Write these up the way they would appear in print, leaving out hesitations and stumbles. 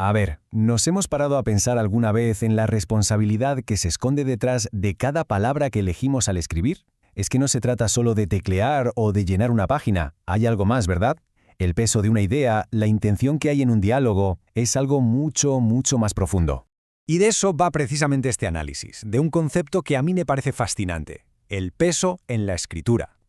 A ver, ¿nos hemos parado a pensar alguna vez en la responsabilidad que se esconde detrás de cada palabra que elegimos al escribir? Es que no se trata solo de teclear o de llenar una página, hay algo más, ¿verdad? El peso de una idea, la intención que hay en un diálogo, es algo mucho más profundo. Y de eso va precisamente este análisis, de un concepto que a mí me parece fascinante, el peso en la escritura.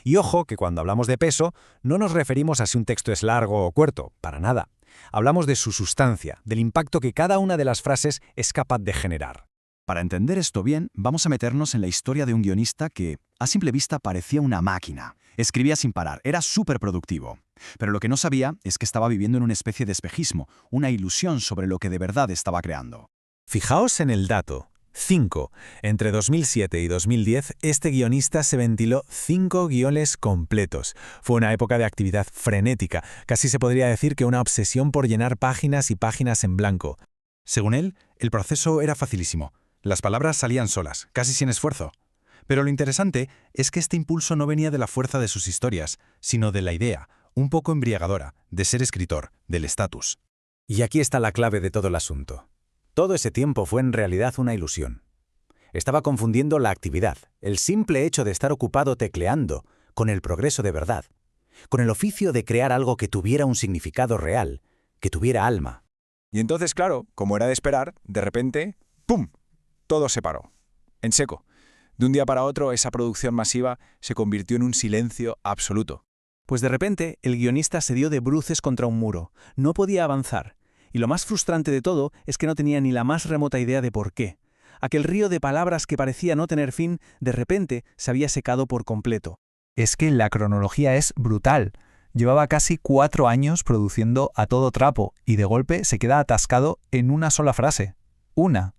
Y ojo que cuando hablamos de peso, no nos referimos a si un texto es largo o corto, para nada. Hablamos de su sustancia, del impacto que cada una de las frases es capaz de generar. Para entender esto bien, vamos a meternos en la historia de un guionista que, a simple vista, parecía una máquina. Escribía sin parar, era súper productivo. Pero lo que no sabía es que estaba viviendo en una especie de espejismo, una ilusión sobre lo que de verdad estaba creando. Fijaos en el dato. 5. Entre 2007 y 2010, este guionista se ventiló 5 guiones completos. Fue una época de actividad frenética, casi se podría decir que una obsesión por llenar páginas y páginas en blanco. Según él, el proceso era facilísimo. Las palabras salían solas, casi sin esfuerzo. Pero lo interesante es que este impulso no venía de la fuerza de sus historias, sino de la idea, un poco embriagadora, de ser escritor, del estatus. Y aquí está la clave de todo el asunto. Todo ese tiempo fue en realidad una ilusión. Estaba confundiendo la actividad, el simple hecho de estar ocupado tecleando, con el progreso de verdad, con el oficio de crear algo que tuviera un significado real, que tuviera alma. Y entonces, claro, como era de esperar, de repente, ¡pum!, todo se paró, en seco. De un día para otro, esa producción masiva se convirtió en un silencio absoluto. Pues de repente, el guionista se dio de bruces contra un muro. No podía avanzar. Y lo más frustrante de todo es que no tenía ni la más remota idea de por qué. Aquel río de palabras que parecía no tener fin, de repente se había secado por completo. Es que la cronología es brutal. Llevaba casi 4 años produciendo a todo trapo y de golpe se queda atascado en una sola frase. Una.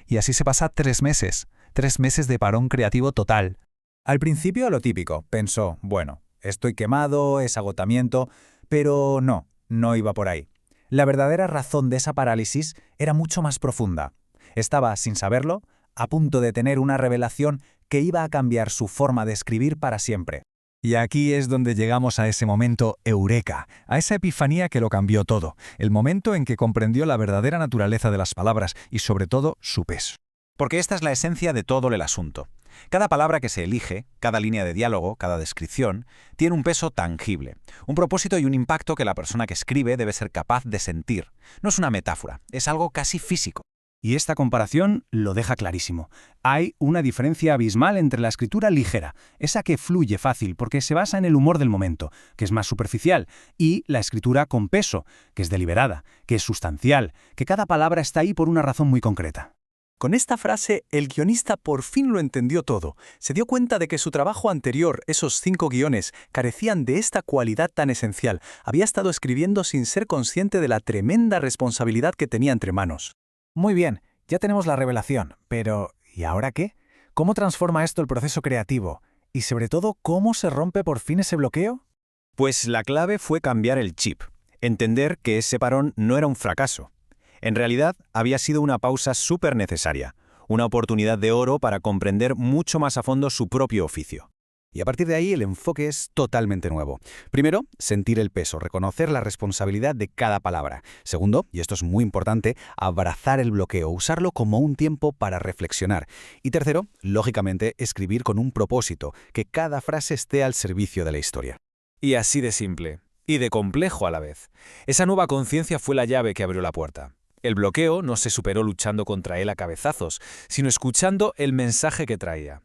Y así se pasa 3 meses. 3 meses de parón creativo total. Al principio lo típico, pensó, bueno, estoy quemado, es agotamiento, pero no iba por ahí. La verdadera razón de esa parálisis era mucho más profunda. Estaba, sin saberlo, a punto de tener una revelación que iba a cambiar su forma de escribir para siempre. Y aquí es donde llegamos a ese momento eureka, a esa epifanía que lo cambió todo, el momento en que comprendió la verdadera naturaleza de las palabras y sobre todo su peso. Porque esta es la esencia de todo el asunto. Cada palabra que se elige, cada línea de diálogo, cada descripción, tiene un peso tangible, un propósito y un impacto que la persona que escribe debe ser capaz de sentir. No es una metáfora, es algo casi físico. Y esta comparación lo deja clarísimo. Hay una diferencia abismal entre la escritura ligera, esa que fluye fácil porque se basa en el humor del momento, que es más superficial, y la escritura con peso, que es deliberada, que es sustancial, que cada palabra está ahí por una razón muy concreta. Con esta frase, el guionista por fin lo entendió todo. Se dio cuenta de que su trabajo anterior, esos 5 guiones, carecían de esta cualidad tan esencial. Había estado escribiendo sin ser consciente de la tremenda responsabilidad que tenía entre manos. Muy bien, ya tenemos la revelación, pero ¿y ahora qué? ¿Cómo transforma esto el proceso creativo? Y sobre todo, ¿cómo se rompe por fin ese bloqueo? Pues la clave fue cambiar el chip, entender que ese parón no era un fracaso. En realidad, había sido una pausa súper necesaria, una oportunidad de oro para comprender mucho más a fondo su propio oficio. Y a partir de ahí el enfoque es totalmente nuevo. Primero, sentir el peso, reconocer la responsabilidad de cada palabra. Segundo, y esto es muy importante, abrazar el bloqueo, usarlo como un tiempo para reflexionar. Y tercero, lógicamente, escribir con un propósito, que cada frase esté al servicio de la historia. Y así de simple, y de complejo a la vez. Esa nueva conciencia fue la llave que abrió la puerta. El bloqueo no se superó luchando contra él a cabezazos, sino escuchando el mensaje que traía.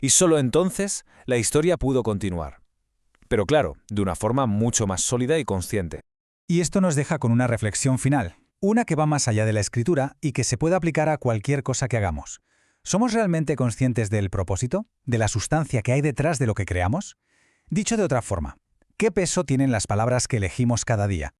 Y solo entonces la historia pudo continuar. Pero claro, de una forma mucho más sólida y consciente. Y esto nos deja con una reflexión final, una que va más allá de la escritura y que se puede aplicar a cualquier cosa que hagamos. ¿Somos realmente conscientes del propósito, de la sustancia que hay detrás de lo que creamos? Dicho de otra forma, ¿qué peso tienen las palabras que elegimos cada día?